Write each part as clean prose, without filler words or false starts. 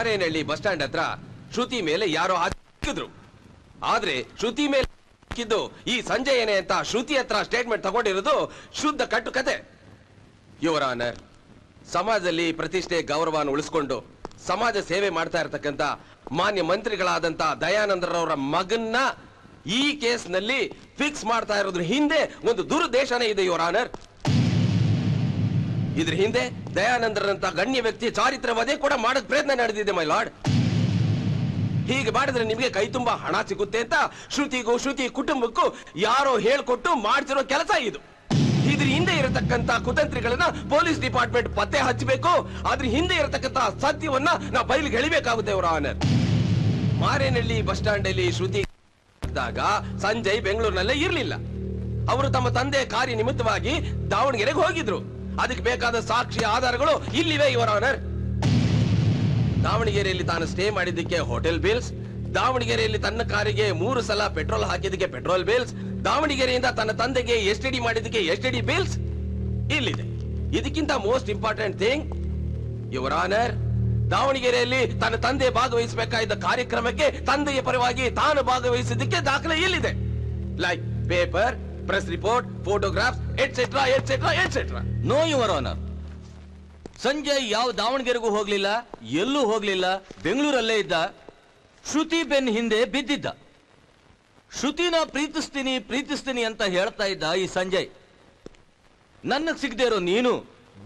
Marenahalli bus stand ಹತ್ರ ಶ್ರುತಿ ಮೇಲೆ ಯಾರೋ ಹಾಕಿದ್ರು. ಆದ್ರೆ ಶ್ರುತಿ ಮೇಲೆ ಈ ಸಂಜಯನೇ ಅಂತ ಶ್ರುತಿ ಹತ್ರ ಸ್ಟೇಟ್ಮೆಂಟ್ ತಗೊಂಡಿರೋದು ಶುದ್ಧ ಕಟ್ಟು ಕತೆ. ಯುವರ್ ಆನರ್, ಸಮಾಜದಲ್ಲಿ ಪ್ರತಿಷ್ಠೆ ಗೌರವವನ್ನು ಉಳಿಸ್ಕೊಂಡು ಸಮಾಜ ಸೇವೆ ಮಾಡ್ತಾ ಇರತಕ್ಕಂತ ಮಾನ್ಯ ಮಂತ್ರಿಗಳಾದಂತ ದಯಾನಂದರವರ ಮಗನ್ನ ಈ ಕೇಸ್ನಲ್ಲಿ ಫಿಕ್ಸ್ ಮಾಡ್ತಾ ಇರೋದ್ರ ಹಿಂದೆ ಒಂದು ದುರುದ್ದೇಶನೇ ಇದೆ ಯುವರ್ ಆನರ್. ಇದ್ರ ಹಿಂದೆ ದಯಾನಂದರಂತ ಗಣ್ಯ ವ್ಯಕ್ತಿ ಚಾರಿತ್ರ ವಧೆ ಕೂಡ ಮಾಡಕ್ ಪ್ರಯತ್ನ ನಡೆದಿದೆ ಮೈ ಲಾರ್ಡ್. ಹೀಗೆ ಮಾಡಿದ್ರೆ ನಿಮಗೆ ಕೈ ತುಂಬಾ ಹಣ ಸಿಗುತ್ತೆ ಅಂತ ಶ್ರುತಿಗೂ ಶ್ರುತಿ ಕುಟುಂಬಕ್ಕೂ ಯಾರೋ ಹೇಳ್ಕೊಟ್ಟು ಮಾಡ್ತಿರೋ ಕೆಲಸ ಇದು. ಇದ್ರ ಹಿಂದೆ ಇರತಕ್ಕಂತ ಕುತಂತ್ರಿಗಳನ್ನ ಪೊಲೀಸ್ ಡಿಪಾರ್ಟ್ಮೆಂಟ್ ಪತ್ತೆ ಹಚ್ಚಬೇಕು. ಅದ್ರ ಹಿಂದೆ ಇರತಕ್ಕಂತ ಸತ್ಯವನ್ನ ನಾವು ಬಯಲಿಗೆ ಎಳಿಬೇಕಾಗುತ್ತೆ ಅವರ ಆನರ್. ಮಾರೇನಹಳ್ಳಿ ಬಸ್ ಸ್ಟ್ಯಾಂಡ್ ಅಲ್ಲಿ ಶ್ರುತಿ ಸಂಜಯ್ ಬೆಂಗಳೂರಿನಲ್ಲೇ ಇರ್ಲಿಲ್ಲ. ಅವರು ತಮ್ಮ ತಂದೆ ಕಾರ್ಯ ನಿಮಿತ್ತವಾಗಿ ದಾವಣಗೆರೆಗೆ ಹೋಗಿದ್ರು. ಅದಕ್ಕೆ ಬೇಕಾದ ಸಾಕ್ಷಿ ಆಧಾರಗಳು ಇಲ್ಲಿವೆ ಯುವರ್ ಆನರ್. ದಾವಣಗೆರೆಯಲ್ಲಿ ತಾನು ಸ್ಟೇ ಮಾಡಿದ್ದಕ್ಕೆ ಹೋಟೆಲ್ ಬಿಲ್ಸ್, ದಾವಣಗೆರೆಯಲ್ಲಿ ತನ್ನ ಕಾರಿಗೆ 3 ಸಲ ಪೆಟ್ರೋಲ್ ಹಾಕಿದ್ದಕ್ಕೆ ಪೆಟ್ರೋಲ್ ಬಿಲ್ಸ್, ದಾವಣಗೆರೆಯಿಂದ ತನ್ನ ತಂದೆಗೆ ಎಸ್ಟಿಡಿ ಮಾಡಿದ್ದಕ್ಕೆ ಎಸ್ಟಿಡಿ ಬಿಲ್ಸ್ ಇಲ್ಲಿದೆ. ಇದಕ್ಕಿಂತ most important thing your honour, ದಾವಣಗೆರೆಯಲ್ಲಿ ತನ್ನ ತಂದೆ ಭಾಗವಹಿಸಬೇಕಾದ ಕಾರ್ಯಕ್ರಮಕ್ಕೆ ತಂದೆಯ ಪರವಾಗಿ ತಾನು ಭಾಗವಹಿಸಿದ್ದಕ್ಕೆ ದಾಖಲೆ ಇಲ್ಲಿದೆ. Like paper, press report, photographs et cetera et cetera et cetera. Know your honour, Sanjay ಯಾವ ದಾವಣಗೆರೆಗೂ ಹೋಗ್ಲಿಲ್ಲ, ಎಲ್ಲೂ ಹೋಗ್ಲಿಲ್ಲ, ಬೆಂಗಳೂರಲ್ಲೇ ಇದ್ದ. ಶ್ರುತಿ ಬೆನ್ ಹಿಂದೆ ಬಿದ್ದಿದ್ದ. ಶ್ರುತಿನ ಪ್ರೀತಿಸ್ತೀನಿ ಪ್ರೀತಿಸ್ತೀನಿ ಅಂತ ಹೇಳ್ತಾ ಇದ್ದ ಈ ಸಂಜಯ್. ನನಗ್ ಸಿಗದೆ ಇರೋ ನೀನು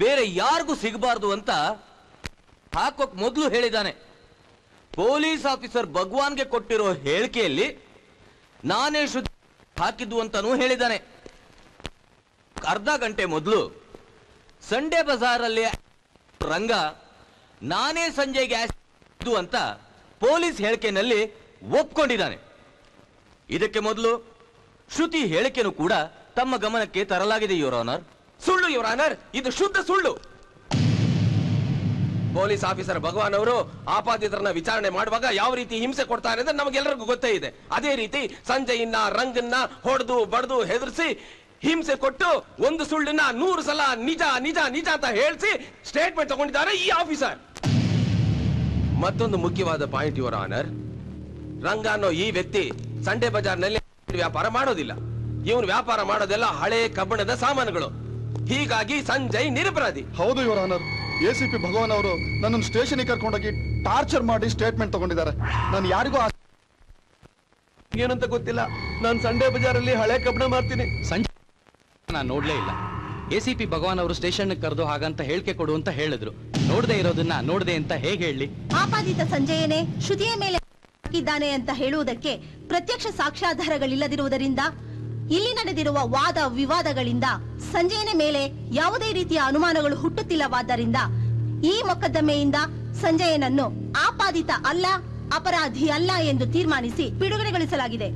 ಬೇರೆ ಯಾರಿಗೂ ಸಿಗಬಾರ್ದು ಅಂತ ಹಾಕೋಕ್ ಮೊದಲು ಹೇಳಿದಾನೆ. ಪೊಲೀಸ್ ಆಫೀಸರ್ ಭಗವಾನ್ಗೆ ಕೊಟ್ಟಿರೋ ಹೇಳಿಕೆಯಲ್ಲಿ ನಾನೇ ಶ್ರುತಿ ಹಾಕಿದ್ದು ಅಂತಾನೂ ಹೇಳಿದಾನೆ. ಅರ್ಧ ಗಂಟೆ ಮೊದಲು ಸಂಡೇ ಬಜಾರಲ್ಲಿ ರಂಗ ನಾನೇ ಸಂಜಯ್ಗೆ ಅಂತ ಪೊಲೀಸ್ ಹೇಳಿಕೆನಲ್ಲಿ ಒಪ್ಕೊಂಡಿದ್ದಾನೆ. ಇದಕ್ಕೆ ಮೊದಲು ಶ್ರುತಿ ಹೇಳಿಕೆನೂ ಕೂಡ ತಮ್ಮ ಗಮನಕ್ಕೆ ತರಲಾಗಿದೆ ಯುವರ್ ಆನರ್. ಸುಳ್ಳು ಯುವರ್ ಆನರ್, ಇದು ಶುದ್ಧ ಸುಳ್ಳು. ಪೊಲೀಸ್ ಆಫೀಸರ್ ಭಗವಾನ್ ಅವರು ಆಪಾದಿತರನ್ನ ವಿಚಾರಣೆ ಮಾಡುವಾಗ ಯಾವ ರೀತಿ ಹಿಂಸೆ ಕೊಡ್ತಾರೆ ಅಂದ್ರೆ ನಮಗೆಲ್ಲರಿಗೂ ಗೊತ್ತೇ ಇದೆ. ಅದೇ ರೀತಿ ಸಂಜಯನ್ನ ರಂಗನ್ನ ಹೊಡೆದು ಬಡ್ದು ಹೆದರಿಸಿ ಹಿಂಸೆ ಕೊಟ್ಟು ಒಂದು ಸುಳ್ಳನ್ನ 100 ಸಲ ನಿಜ ನಿಜ ನಿಜ ಅಂತ ಹೇಳಿಸಿ ಸ್ಟೇಟ್ಮೆಂಟ್ ತಗೊಂಡಿದ್ದಾರೆ ಈ ಆಫೀಸರ್. ಮತ್ತೊಂದು ಮುಖ್ಯವಾದ ಪಾಯಿಂಟ್ ಯುವರ್ ಆನರ್, ರಂಗ ಅನ್ನೋ ಈ ವ್ಯಕ್ತಿ ಸಂಡೆ ಬಜಾರ್ನಲ್ಲಿ ವ್ಯಾಪಾರ ಮಾಡೋದಿಲ್ಲ. ಇವನು ವ್ಯಾಪಾರ ಮಾಡೋದೆಲ್ಲ ಹಳೆ ಕಬ್ಬಿಣದ ಸಾಮಾನುಗಳು. ಹೀಗಾಗಿ ಸಂಜಯ್ ನಿರಪರಾಧಿ. ಹೌದು ಯುವರ್ ಆನರ್, ಎಸಿಪಿ ಭಗವಾನ್ ಅವರು ನನ್ನನ್ನು ಸ್ಟೇಷನ್ಗೆ ಕರ್ಕೊಂಡೋಗಿ ಟಾರ್ಚರ್ ಮಾಡಿ ಸ್ಟೇಟ್ಮೆಂಟ್ ತಗೊಂಡಿದ್ದಾರೆ. ನಾನು ಯಾರಿಗೂ ಏನಂತ ಗೊತ್ತಿಲ್ಲ, ನಾನು ಸಂಡೆ ಬಜಾರಲ್ಲಿ ಹಳೆ ಕಬ್ಬಿಣ ಮಾಡ್ತೀನಿ. ನಾನು ನೋಡ್ಲೇ ಇಲ್ಲ. ಎಸಿಪಿ ಭಗವಾನ್ ಅವರು ಸ್ಟೇಷನ್ ಕರೆದು ಹಾಗಂತ ಹೇಳಿಕೆ ಕೊಡು ಅಂತ ಹೇಳಿದ್ರು. ನೋಡದೆ ಇರೋದನ್ನ ನೋಡದೆ ಅಂತ ಹೇಗೆ ಹೇಳಿ? ಆಪಾದಿತ ಸಂಜಯನೇ ಶ್ರುತಿಯ ಮೇಲೆ ಹಾಕಿದ್ದಾನೆ ಅಂತ ಹೇಳುವುದಕ್ಕೆ ಪ್ರತ್ಯಕ್ಷ ಸಾಕ್ಷ್ಯಾಧಾರಗಳಿಲ್ಲದಿರುವುದರಿಂದ ಇಲ್ಲಿ ನಡೆದಿರುವ ವಾದ ವಿವಾದಗಳಿಂದ ಸಂಜಯನ ಮೇಲೆ ಯಾವುದೇ ರೀತಿಯ ಅನುಮಾನಗಳು ಹುಟ್ಟುತ್ತಿಲ್ಲವಾದ್ದರಿಂದ ಈ ಮೊಕದ್ದಮೆಯಿಂದ ಸಂಜಯನನ್ನು ಆಪಾದಿತ ಅಲ್ಲ, ಅಪರಾಧಿ ಅಲ್ಲ ಎಂದು ತೀರ್ಮಾನಿಸಿ ಬಿಡುಗಡೆಗೊಳಿಸಲಾಗಿದೆ.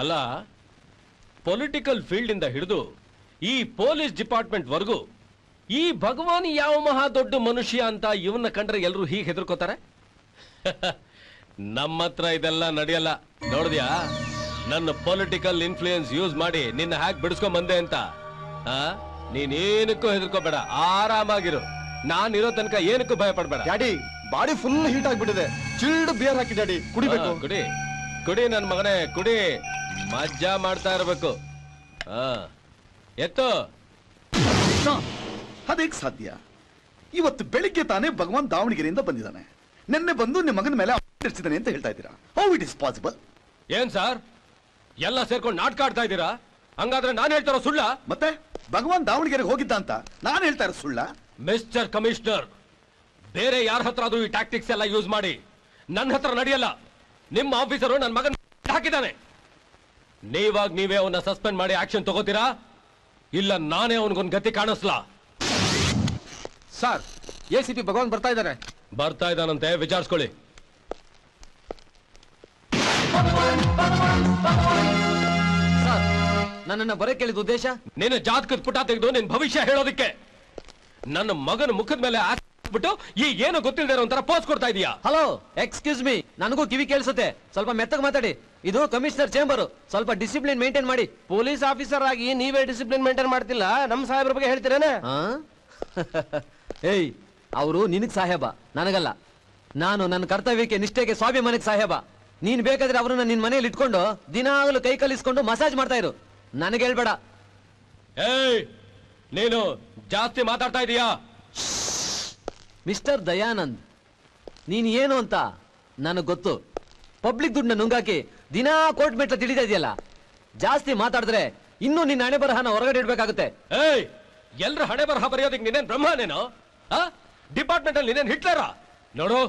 ಅಲ್ಲ, ಪೊಲಿಟಿಕಲ್ ಫೀಲ್ಡ್ ಇಂದ ಹಿಡಿದು ಈ ಪೊಲೀಸ್ ಡಿಪಾರ್ಟ್ಮೆಂಟ್ ವರೆಗೂ ಈ ಭಗವಾನ್ ಯಾವ ಮಹಾ ದೊಡ್ಡ ಮನುಷ್ಯ ಅಂತ ಇವನ್ನ ಕಂಡ್ರೆ ಎಲ್ಲರೂ ಹೀಗೆ ಹೆದರ್ಕೋತಾರೆ. ನಮ್ಮ ಹತ್ರ ಇದೆಲ್ಲ ನಡೆಯಲ್ಲ. ನೋಡಿದ್ಯಾ ನನ್ನ ಪೊಲಿಟಿಕಲ್ ಇನ್ಫ್ಲೂಯೆನ್ಸ್ ಯೂಸ್ ಮಾಡಿ ನಿನ್ನ ಹ್ಯಾಕ್ ಬಿಡಿಸ್ಕೊಂಡ್ ಬಂದೆ ಅಂತ. ನೀನೇನಕ್ಕೂ ಹೆದರ್ಕೋಬೇಡ, ಆರಾಮಾಗಿರು. ನಾನಿರೋ ತನಕ ಏನಕ್ಕೂ ಭಯ ಪಡ್ಬೇಡ. ಡ್ಯಾಡಿ, ಬಾಡಿ ಫುಲ್ ಹೀಟ್ ಆಗ್ಬಿಟ್ಟಿದೆ. ಚಿಲ್ಡ್ ಬಿಯರ್ ಹಾಕಿ ಡ್ಯಾಡಿ, ಕುಡಿಬೇಕು. ಕುಡಿ ಕುಡಿ ನನ್ನ ಮಗನೇ, ಕುಡಿ. ಮಜ್ಜಾ ಮಾಡ್ತಾ ಇರ್ಬೇಕು. ಎತ್ತು. ಅದೇಗ್ ಸಾಧ್ಯ? ಇವತ್ತು ಬೆಳಿಗ್ಗೆ ತಾನೇ ಭಗವಾನ್ ದಾವಣಗೆರೆಯಿಂದ ಬಂದಿದ್ದಾನೆ. ನಿನ್ನೆ ಬಂದು ನಿಮ್ಮ ಮಗನ ಮೇಲೆ ಇರಿಸಿದ್ದಾನೆ ಅಂತ ಹೇಳ್ತಾ ಇದ್ದೀರಾ? How it is possible? ಏನ್ ಸರ್ ಎಲ್ಲ ಸೇರ್ಕೊಂಡು ನಾಟಕ ಆಡ್ತಾ ಇದ್ದೀರಾ? ಹಂಗಾದ್ರೆ ನಾನು ಹೇಳ್ತಾರೋ ಸುಳ್ಳ? ಮತ್ತೆ ಭಗವಾನ್ ದಾವಣಗೆರೆಗೆ ಹೋಗಿದ್ದ ಅಂತ ನಾನು ಹೇಳ್ತಾ ಇರೋ ಸುಳ್ಳ? ಮಿಸ್ಟರ್ ಕಮಿಷನರ್, ಬೇರೆ ಯಾರ ಹತ್ರ ಅದು ಈ ಟ್ಯಾಕ್ಟಿಕ್ಸ್ ಎಲ್ಲ ಯೂಸ್ ಮಾಡಿ ನನ್ನ ಹತ್ರ ನಡೆಯಲ್ಲ. ನಿಮ್ಮ ಆಫೀಸರು ನನ್ನ ಮಗನ ಹಾಕಿದ್ದಾನೆ. ನೀವೇ ಅವನ್ನ ಸಸ್ಪೆಂಡ್ ಮಾಡಿ ಆಕ್ಷನ್ ತಗೋತೀರಾ, ಇಲ್ಲ ನಾನೇ ಅವನಿಗೊಂದು ಗತಿ ಕಾಣಿಸ್ಲಾ? ಸರ್, ACP ಭಗವಾನ್ ಬರ್ತಾ ಇದ್ದಾನಂತೆ, ವಿಚಾರಿಸ್ಕೊಳ್ಳಿ. ಸರ್, ನನ್ನನ್ನ ಬರ ಕೇಳಿದ ಉದ್ದೇಶ ನಿನ್ನ ಜಾತಕದ ಪುಟ ತೆಗೆದು ನಿನ್ ಭವಿಷ್ಯ ಹೇಳೋದಿಕ್ಕೆ. ನನ್ನ ಮಗನ ಮುಖದ ಮೇಲೆ ಬಿಟ್ಟು ಈಗ ಏನು ಗೊತ್ತಿಲ್ಲದೆ ಒಂಥರ ಪೋಸ್ ಕೊಡ್ತಾ ಇದೀಯಾ? ಹಲೋ, ಎಕ್ಸ್ಕ್ಯೂಸ್ ಮೀ, ನನಗೂ ಕಿವಿ ಕೇಳಿಸುತ್ತೆ. ಸ್ವಲ್ಪ ಮೆತ್ತಗೆ ಮಾತಾಡಿ. ಇದು ಕಮಿಷನರ್ ಚೇಂಬರ್, ಸ್ವಲ್ಪ ಡಿಸಿಪ್ಲಿನ್ ಮೇಂಟೈನ್ ಮಾಡಿ. ಪೊಲೀಸ್ ಆಫೀಸರ್ ಆಗಿ ನೀವೇ ಡಿಸಿಪ್ಲಿನ್ ಮೇಂಟೈನ್ ಮಾಡ್ತಿಲ್ಲ, ನಮ್ಮ ಸಾಹೇಬ್ರ ಬಗ್ಗೆ ಹೇಳ್ತೀರೇನೆ? ಏಯ್, ಅವರು ನಿನಗ್ ಸಾಹೇಬ, ನನಗಲ್ಲ. ನಾನು ನನ್ನ ಕರ್ತವ್ಯಕ್ಕೆ ನಿಷ್ಠೆಗೆ ಸ್ವಾಭಿಮಾನಕ್ಕೆ ಸಾಹೇಬ. ನೀನ್ ಬೇಕಾದ್ರೆ ಅವ್ರನ್ನ ನಿನ್ ಮನೆಯಲ್ಲಿ ಇಟ್ಕೊಂಡು ದಿನಾಗಲೂ ಕೈ ಕಲಿಸ್ಕೊಂಡು ಮಸಾಜ್ ಮಾಡ್ತಾ ಇರು, ನನಗೆ ಹೇಳ್ಬೇಡ. ಏಯ್, ನೀನು ಜಾಸ್ತಿ ಮಾತಾಡ್ತಾ ಇದೀಯಾ? ಮಿಸ್ಟರ್ ದಯಾನಂದ್, ನೀನ್ ಏನು ಅಂತ ನನಗ್ ಗೊತ್ತು. ಪಬ್ಲಿಕ್ ದುಡ್ಡನ್ನ ನುಂಗಾಕಿ ದಿನಾ ಕೋರ್ಟ್ ಮೆಟ್ಲ ತಿಳಿತಾ ಇದೆಯಲ್ಲ. ಜಾಸ್ತಿ ಮಾತಾಡಿದ್ರೆ ಇನ್ನೂ ನಿನ್ನ ಹಣೆ ಬರಹನ ಹೊರಗಡೆ ಇಡ್ಬೇಕಾಗುತ್ತೆ. ಏಯ್, ಎಲ್ರ ಹಣೆ ಬರಹ ಬರೆಯೋದಕ್ಕೆ ನೀನೇನ್ ಬ್ರಹ್ಮನೇನೋ? ಡಿಪಾರ್ಟ್ಮೆಂಟ್ ಅಲ್ಲಿ ನೀನೇನ್ ಹಿಟ್ಲರ? ನೋಡು,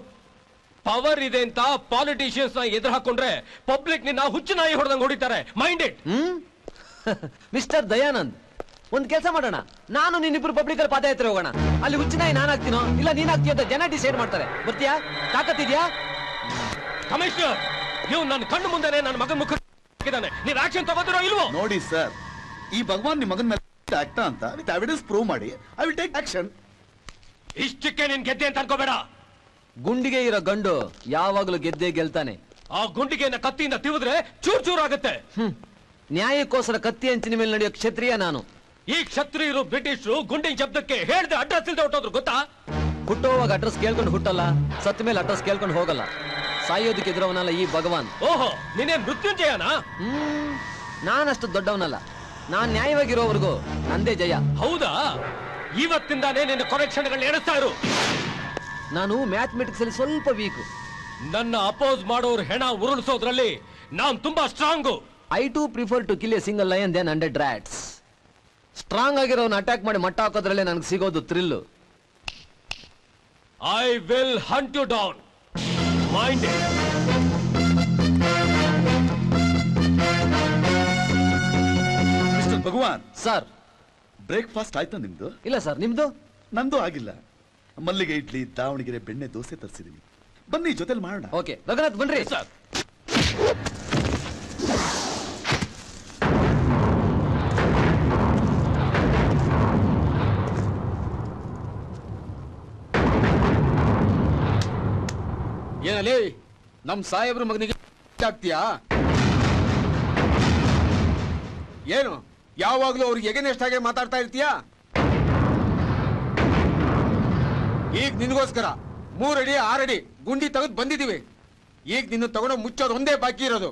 ಪವರ್ ಇದೆ ಅಂತ ಪಾಲಿಟಿಷಿಯನ್ಸ್ ನ ಎದುರು ಹಾಕೊಂಡ್ರೆ ಪಬ್ಲಿಕ್ ನಿನ್ನ ಹುಚ್ಚು ನಾಯಿ ಹೊಡೆದಂಗ್ ಹೊಡಿತಾರೆ. Mind it. ಮಿಸ್ಟರ್ ದಯಾನಂದ್, ಒಂದ್ ಕೆಲಸ ಮಾಡೋಣ, ನಾನು ನಿನ್ನಿಬ್ರು ಪಬ್ಲಿಕ್ ಅಲ್ಲಿ ಪಾದಯಾತ್ರೆ ಹೋಗೋಣ. ಅಲ್ಲಿ ಹುಚ್ಚಿನಾಯಿ ನಾನು ಆಗ್ತೀನೋ ಇಲ್ಲ ನೀನ್ ಆಗ್ತೀಯ ಅಂತ ಜನ ಡಿಸೈಡ್ ಮಾಡ್ತಾರೆ. ಬರ್ತೀಯಾ? ತಾಕತ್ತಿದ್ಯಾ? ಕಮಿಷನರ್, ನೀವು ನನ್ನ ಕಣ್ಣು ಮುಂದೆನೆ ನನ್ನ ಮಗನ ಮುಖ ಹಾಕಿದ್ದಾನೆ. ನೀವು ಆಕ್ಷನ್ ತಗೋದಿರೋ ಇಲ್ವೋ? ನೋಡಿ ಸರ್, ಈ ಭಗವಾನ್ ನಿಮ್ಮ ಮಗನ ಮೇಲೆ ಆಗ್ತಾ ಅಂತ ವಿತ್ ಎವಿಡೆನ್ಸ್ ಪ್ರೂವ್ ಮಾಡಿ ಐ ವಿಲ್ ಟೇಕ್ ಆಕ್ಷನ್. ಇಷ್ಟಕ್ಕೆ ನೀನ್ ಗೆದ್ದೆ ಅಂತ ಅನ್ಕೋಬೇಡ. ಗುಂಡಿಗೆ ಇರೋ ಗಂಡು ಯಾವಾಗಲೂ ಗೆದ್ದೆ ಗೆಲ್ತಾನೆ. ಆ ಗುಂಡಿಗೆಯನ್ನ ಕತ್ತಿಯಿಂದ ತಿವಿದ್ರೆ ಚೂರ್ ಚೂರ್ ಆಗುತ್ತೆ. ನ್ಯಾಯಕ್ಕೋಸ್ಕರ ಕತ್ತಿ ಅಂಚಿನ ಮೇಲೆ ನಡೆಯೋ ಕ್ಷತ್ರಿಯ ನಾನು. ಈ ಕ್ಷತ್ರಿಯರು ಬ್ರಿಟಿಷರು ಗುಂಡಿನ ಶಬ್ದಕ್ಕೆ ಹೇಳ್ದೆ ಅಡ್ರೆಸ್ ಇಲ್ದೆ ಹೊಟ್ಟೋದ್ರು, ಗೊತ್ತಾ? ಹುಟ್ಟೋವಾಗ ಅಡ್ರೆಸ್ ಕೇಳ್ಕೊಂಡು ಹುಟ್ಟಲ್ಲ, ಸತ್ತ ಮೇಲೆ ಅಡ್ರೆಸ್ ಕೇಳ್ಕೊಂಡು ಹೋಗಲ್ಲ. ಸಾಯೋದಕ್ಕೆ ಎದುರವನಲ್ಲ ಈ ಭಗವಾನ್. ಓಹೋ, ನೀನೇನ್ ಮೃತ್ಯುಂಜಯನಾ? ನಾನಷ್ಟು ದೊಡ್ಡವನಲ್ಲ. ನಾನ್ ನ್ಯಾಯವಾಗಿರೋವರೆಗೂ ನಂದೇ ಜಯ. ಹೌದಾ? ಇವತ್ತಿಂದಾನೇ ನಿನ್ನ ಕೊರೆಕ್ಷನ್ಗಳನ್ನ ಎಣಿಸ್ತಾ ಇರು. ನಾನು ಮ್ಯಾಥಮೆಟಿಕ್ಸ್ ಅಲ್ಲಿ ಸ್ವಲ್ಪ ವೀಕ್. ನನ್ನ ಅಪೋಸ್ ಮಾಡೋರು ಹೆಣ ಉರುಳಿಸೋದ್ರಲ್ಲಿ ನಾನ್ ತುಂಬಾ strong. I too prefer to kill a single lion than 100 rats. Strong ಆಗಿರೋನ್ ಅಟ್ಯಾಕ್ ಮಾಡಿ ಮಟ್ಟ ಹಾಕೋದ್ರಲ್ಲೇ ನನಗೆ ಸಿಗೋದು thrill. I will hunt you down. Mind it. Mister Bhagavan sir, breakfast ಆಯ್ತಾ ನಿಮ್ದು? ಇಲ್ಲ ಸರ್, ನಿಮ್ದು? ನಂದು ಆಗಿಲ್ಲ. ಮಲ್ಲಿಗೆ ಇಡ್ಲಿ, ದಾವಣಗೆರೆ ಬೆಣ್ಣೆ ದೋಸೆ ತರಿಸಿದೀನಿ, ಬನ್ನಿ ಜೊತೆಲಿ ಮಾಡೋಣ. ಓಕೆ ರಘುನಾಥ್, ಬನ್ರಿ ಸರ್. ಏನಲ್ಲಿ ನಮ್ ಸಾಹೇಬ್ರ ಮಗನಿಗೆ ಆಗ್ತೀಯಾ? ಏನು ಯಾವಾಗ್ಲೂ ಅವ್ರಿಗೆ ಎಗನೆಸ್ಟ್ ಮಾತಾಡ್ತಾ ಇರ್ತೀಯಾ? ಈಗ ನಿನ್ಗೋಸ್ಕರ 3 ಅಡಿ 6 ಅಡಿ ಗುಂಡಿ ತೆಗೆದು ಬಂದಿದೀವಿ. ಈಗ ನಿನ್ನ ತಗೊಂಡು ಮುಚ್ಚೋದು ಒಂದೇ ಬಾಕಿ ಇರೋದು.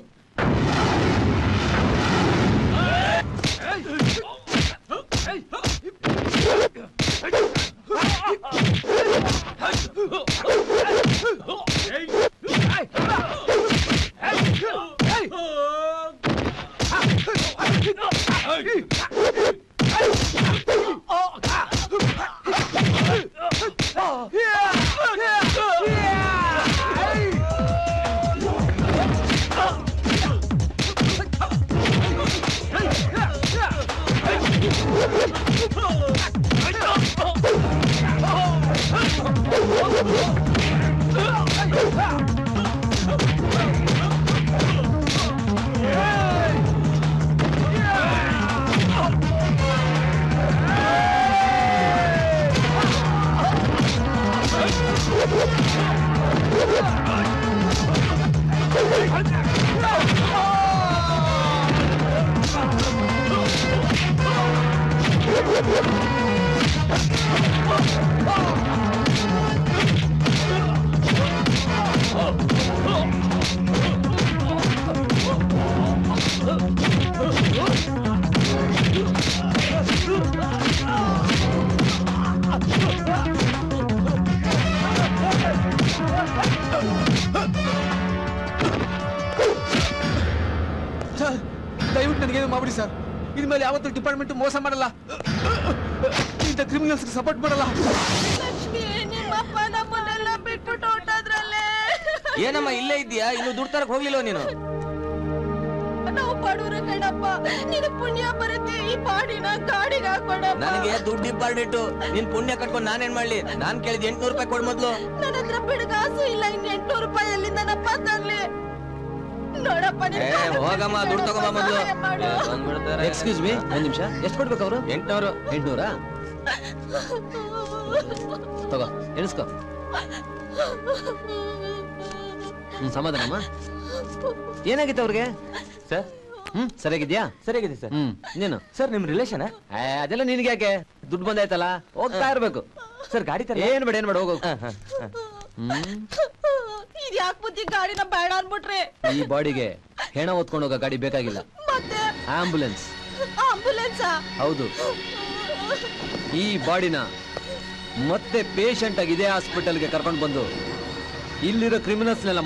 ಸರ್ ದಯವಿಟ್ಟು ನನಗೇನು ಮಾಡ್ಬಿಡಿ ಸರ್. ಇನ್ಮೇಲೆ ಯಾವತ್ತೂ ಡಿಪಾರ್ಟ್ಮೆಂಟ್ ಮೋಸ ಮಾಡಲ್ಲ, ಇಂಥ ಕ್ರಿಮಿನಲ್ಸ್ ಸಪೋರ್ಟ್ ಮಾಡಲ್ಲ. ಲಕ್ಷ್ಮಿ, ನಿಮ್ಮಪ್ಪ ನಮ್ಮನ್ನೆಲ್ಲ ಬಿಟ್ಬಿಟ್ಟು ಹೊರಟೋದ್ರಲ್ಲೇ. ಏನಮ್ಮ ಇಲ್ಲೇ ಇದ್ದೀಯಾ? ಇನ್ನು ದುಡ್ಡು ತರಕ್ ಹೋಗ್ಲಿಲ್ಲ ನೀನು? ನಾವು ಬಡವ್ರ ಕಣಪ್ಪ, ನಿನ್ ಪುಣ್ಯ ಬರುತ್ತೆ ಈ ಬಾಡಿನ ಗಾಡಿಗೆ ಹಾಕೊಡಪ್ಪ. ನನಗೆ ದುಡ್ಡು ಇಂಪಾರ್ಟೆಂಟ್. ನಿನ್ ಪುಣ್ಯ ಕಟ್ಕೊಂಡು ನಾನೇನ್ ಮಾಡ್ಲಿ? ನಾನ್ ಕೇಳಿದ್ 800 ರೂಪಾಯಿ ಕೊಡ್ ಮೊದ್ಲು. ನನ್ನ ಹತ್ರ ಬಿಡುಗಾಸು ಇಲ್ಲ, ಇನ್ 800 ರೂಪಾಯಿ ಎಲ್ಲಿಂದ ನಪ್ಪ ತರ್ಲಿ? ನೋಡಪ್ಪ, ಹೋಗಮ್ಮ, ದುಡ್ಡು ತಗೊಂಬ ಮೊದ್ಲು. ಎಕ್ಸ್ಕ್ಯೂಸ್ ಮೀ, ಒಂದ್ ನಿಮಿಷ. ಎಷ್ಟು ಕೊಡ್ಬೇಕು ಅವರು? 800. 800? ತಗೋ, ಎಣಿಸ್ಕೋ. ಸಮಾಧಾನಮ್ಮ. ಏನಾಗಿತ್ತು ಅವ್ರಿಗೆ? ಸರ್ ಸರಿಯಾಗಿದ್ಯಾ? ಸರಿಯಾಗಿದೆ ಸರ್. ನೀನು ಸರ್ ನಿಮ್ ರಿಲೇಷನ್? ಅದೆಲ್ಲ ನಿನ್ಗೆ ಯಾಕೆ? ದುಡ್ಡು ಬಂದಾಯ್ತಲ್ಲ, ಹೋಗ್ತಾ ಇರ್ಬೇಕು. ಸರ್ ಗಾಡಿ ತರ ಏನ್ ಬೇಡ ಹೋಗು. ಇದ್ ಯಾಕೆ ಬುದ್ಧಿ ಗಾಡಿನ ಬೇಡ ಅನ್ಬಿಟ್ರೆ? ಈ ಬಾಡಿಗೆ ಹೆಣ ಹೊತ್ಕೊಂಡು ಹೋಗೋ ಗಾಡಿ ಬೇಕಾಗಿಲ್ಲ, ಮತ್ತೆ ಆಂಬುಲೆನ್ಸ್. ಆಂಬುಲೆನ್ಸಾ? ಹೌದು. ಈ ಬಾಡಿನ ಮತ್ತೆ ಪೇಷಂಟ್ ಆಗಿ ಇದೇ ಹಾಸ್ಪಿಟಲ್ಗೆ ಕರ್ಕೊಂಡು ಬಂದು ಇಲ್ಲಿರೋ ಕ್ರಿಮಿನಲ್ಸ್ನೆಲ್ಲ